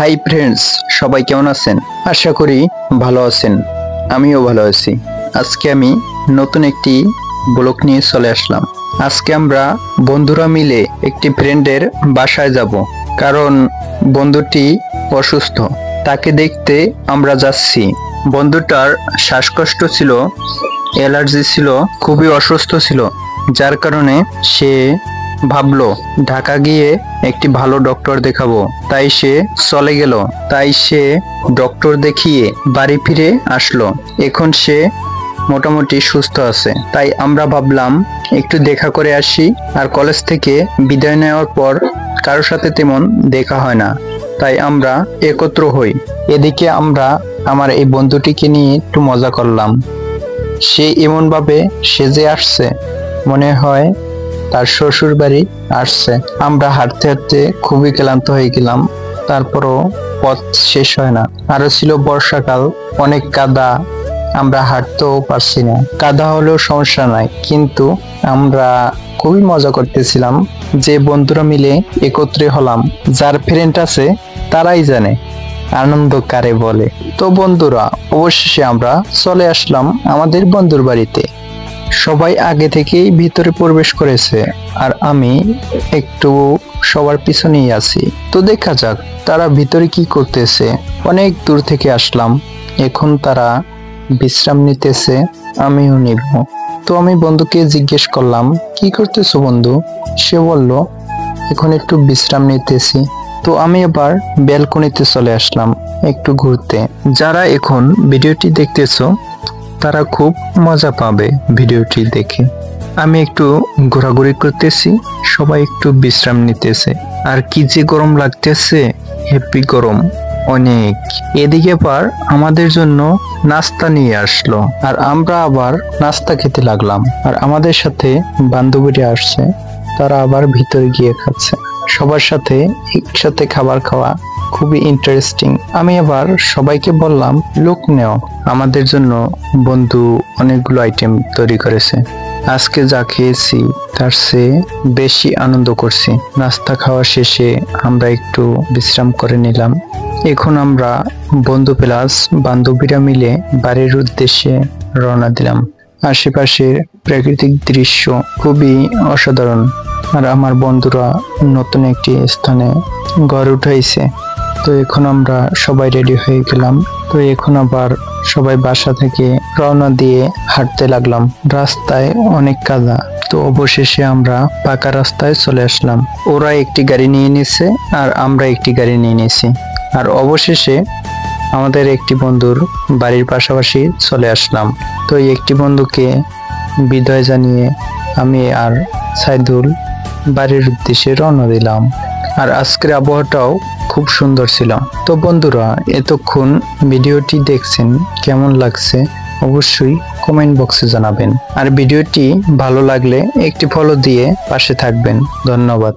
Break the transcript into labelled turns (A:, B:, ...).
A: Hi friends, সবাই কেমন আছেন? আশা করি ভালো আছেন। আমিও ভালো আছি। আজকে আমি নতুন একটি ব্লগ নিয়ে চলে আসলাম। আজকে আমরা বন্ধুরা মিলে একটি ফ্রেন্ডের বাসায় যাব, কারণ বন্ধুটি অসুস্থ। তাকে দেখতে আমরা যাচ্ছি। বন্ধুটার শ্বাসকষ্ট ছিল, অ্যালার্জি ছিল, খুবই অসুস্থ ছিল, যার কারণে সে ভাবলো ঢাকা গিয়ে একটি ভালো ডক্টর দেখাবো। তাই সে চলে গেল। তাই সে ডক্টর দেখিয়ে বাড়ি ফিরে আসলো। এখন সে মোটামুটি সুস্থ আছে। তাই আমরা ভাবলাম একটু দেখা করে আসি। আর কলেজ থেকে বিদায় নেওয়ার পর কারোর সাথে তেমন দেখা হয় না, তাই আমরা একত্র হই। এদিকে আমরা আমার এই বন্ধুটিকে নিয়ে একটু মজা করলাম। সে এমন ভাবে সেজে আসছে, মনে হয় তার শ্বশুর বাড়ি আসছে। আমরা হাঁটতে হাঁটতে খুবই ক্লান্ত হয়ে গেলাম। তারপরও পথ শেষ হয় না। আরো ছিল বর্ষাকাল, অনেক কাদা, আমরা হাঁটতেও পারছি না। কাদা হলেও সমস্যা নাই, কিন্তু আমরা খুবই মজা করতেছিলাম। যে বন্ধুরা মিলে একত্রে হলাম, যার ফ্রেন্ড আছে তারাই জানে আনন্দ কারে বলে। তো বন্ধুরা, অবশেষে আমরা চলে আসলাম আমাদের বন্ধুর বাড়িতে। সবাই আগে থেকেই ভিতরে প্রবেশ করেছে, আর আমি একটু সবার পিছনেই আছি। তো দেখা যাক তারা ভিতরে কি করতেছে। অনেক দূর থেকে আসলাম, এখন তারা বিশ্রাম নিতেছে, আমিও নিব। তো আমি বন্ধুকে জিজ্ঞেস করলাম, কি করতেছো বন্ধু? সে বলল, এখন একটু বিশ্রাম নিতেছি। তো আমি আবার ব্যালকনিতে চলে আসলাম একটু ঘুরতে। যারা এখন ভিডিওটি দেখতেছো তারা খুব মজা পাবে ভিডিওটি দেখে। আমি একটু ঘোরাঘুরি করতেছি, সবাই একটু বিশ্রাম নিতেছে। আর কি যে গরম লাগতেছে, হেভি গরম অনেক। এদিকে আবার আমাদের জন্য নাস্তা নিয়ে আসলো, আর আমরা আবার নাস্তা খেতে লাগলাম। আর আমাদের সাথে বান্ধবীরা আসছে, তারা আবার ভিতরে গিয়ে খাচ্ছে। সবার সাথে একসাথে খাবার খাওয়া খুবই ইন্টারেস্টিং। আমি আবার সবাইকে বললাম, লোক নেও, আমাদের জন্য বন্ধু অনেকগুলো আইটেম তৈরি করেছে। আজকে যা খেয়েছি তার চেয়ে বেশি আনন্দ করছি। নাস্তা খাওয়া শেষে আমরা একটু বিশ্রাম করে নিলাম। এখন আমরা বন্ধু প্লাস বান্ধবীরা মিলে বাড়ির উদ্দেশ্যে রওনা দিলাম। আশেপাশের প্রাকৃতিক দৃশ্য খুবই অসাধারণ। আর আমার বন্ধুরা নতুন একটি স্থানে ঘর উঠাইছে। তো এখন আমরা সবাই রেডি হয়ে গেলাম। তো এখন আবার সবাই বাসা থেকে রওনা দিয়ে হাঁটতে লাগলাম। রাস্তায় অনেক কাদা। তো অবশেষে আমরা পাকা রাস্তায় চলে আসলাম। ওরা একটি গাড়ি নিয়ে নিছে, আর আমরা একটি গাড়ি নিয়ে নিয়েছি। আর অবশেষে আমাদের একটি বন্ধুর বাড়ির পাশাপাশি চলে আসলাম। তো এই একটি বন্ধুকে বিদায় জানিয়ে আমি আর সাইদুল বাড়ির উদ্দেশ্যে রওনা দিলাম। আর আজকের আবহাওয়াটাও খুব সুন্দর ছিল। তো বন্ধুরা, এতক্ষণ ভিডিওটি দেখছেন, কেমন লাগছে অবশ্যই কমেন্ট বক্সে জানাবেন। আর ভিডিওটি ভালো লাগলে একটি ফলো দিয়ে পাশে থাকবেন। ধন্যবাদ।